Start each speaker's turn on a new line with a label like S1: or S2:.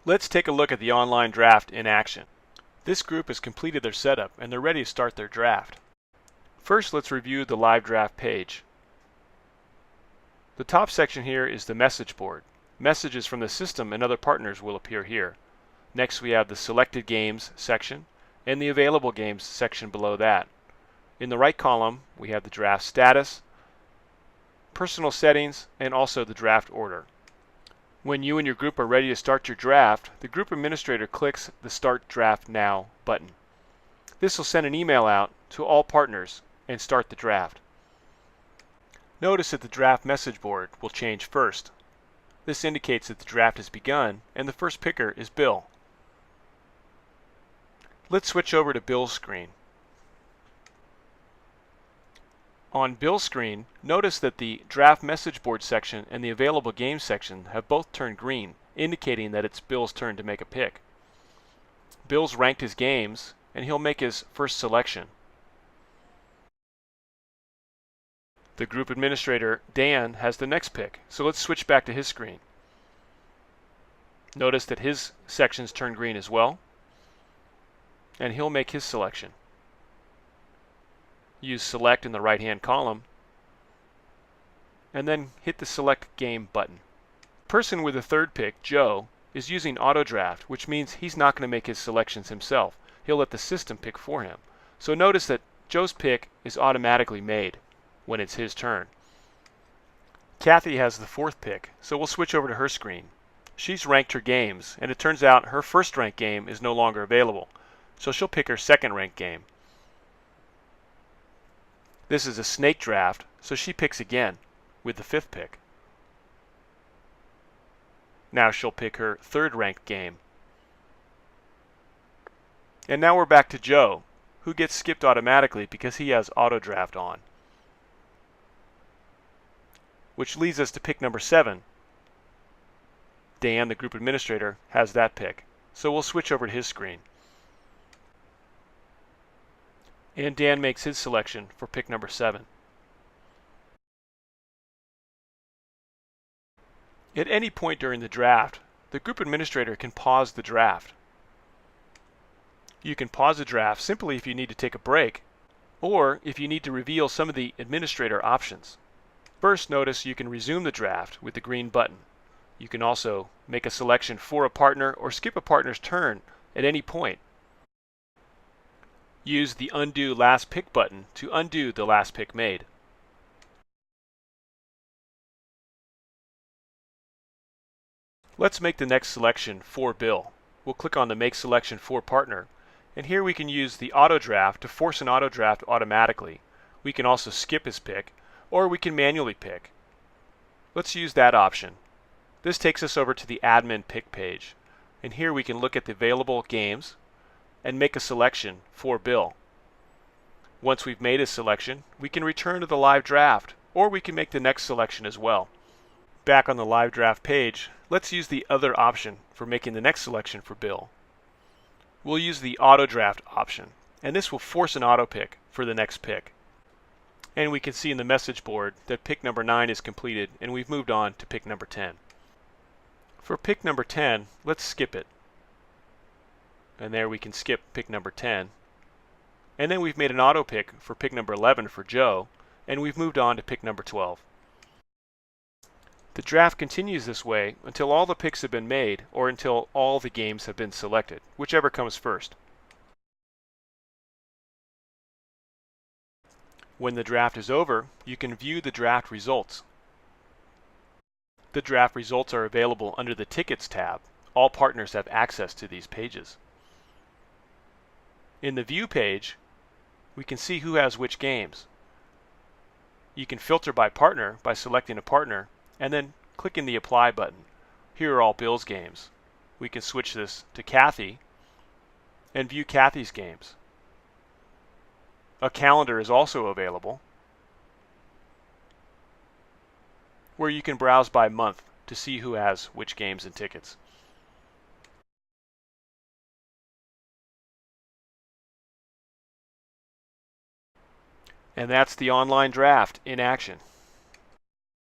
S1: Let's take a look at the OnlineDraft in action. This group has completed their setup and they're ready to start their draft. First, let's review the live draft page. The top section here is the message board. Messages from the system and other partners will appear here. Next, we have the selected games section and the available games section below that. In the right column, we have the draft status, personal settings, and also the draft order. When you and your group are ready to start your draft, the group administrator clicks the Start Draft Now button. This will send an email out to all partners and start the draft. Notice that the draft message board will change first. This indicates that the draft has begun and the first picker is Bill. Let's switch over to Bill's screen. On Bill's screen, notice that the draft message board section and the available games section have both turned green, indicating that it's Bill's turn to make a pick. Bill's ranked his games and he'll make his first selection. The group administrator, Dan, has the next pick, so let's switch back to his screen. Notice that his sections turn green as well, and he'll make his selection. Use Select in the right-hand column, and then hit the Select Game button. The person with the third pick, Joe, is using AutoDraft, which means he's not going to make his selections himself. He'll let the system pick for him. So notice that Joe's pick is automatically made when it's his turn. Kathy has the fourth pick, so we'll switch over to her screen. She's ranked her games, and it turns out her first ranked game is no longer available, so she'll pick her second ranked game. This is a snake draft, so she picks again with the fifth pick. Now she'll pick her third ranked game. And now we're back to Joe, who gets skipped automatically because he has AutoDraft on. Which leads us to pick number 7. Dan, the group administrator, has that pick, so we'll switch over to his screen. And Dan makes his selection for pick number 7. At any point during the draft, the group administrator can pause the draft. You can pause the draft simply if you need to take a break, or if you need to reveal some of the administrator options. First, notice you can resume the draft with the green button. You can also make a selection for a partner or skip a partner's turn at any point. Use the Undo Last Pick button to undo the last pick made. Let's make the next selection for Bill. We'll click on the Make Selection for Partner, and here we can use the AutoDraft to force an AutoDraft automatically. We can also skip his pick, or we can manually pick. Let's use that option. This takes us over to the Admin Pick page, and here we can look at the available games and make a selection for Bill. Once we've made a selection, we can return to the live draft, or we can make the next selection as well. Back on the live draft page, let's use the other option for making the next selection for Bill. We'll use the AutoDraft option, and this will force an auto pick for the next pick. And we can see in the message board that pick number 9 is completed, and we've moved on to pick number 10. For pick number 10, let's skip it. And there we can skip pick number 10. And then we've made an auto pick for pick number 11 for Joe, and we've moved on to pick number 12. The draft continues this way until all the picks have been made or until all the games have been selected, whichever comes first. When the draft is over, you can view the draft results. The draft results are available under the Tickets tab. All partners have access to these pages. In the View page, we can see who has which games. You can filter by partner by selecting a partner and then clicking the Apply button. Here are all Bill's games. We can switch this to Kathy and view Kathy's games. A calendar is also available where you can browse by month to see who has which games and tickets. And that's the OnlineDraft in action.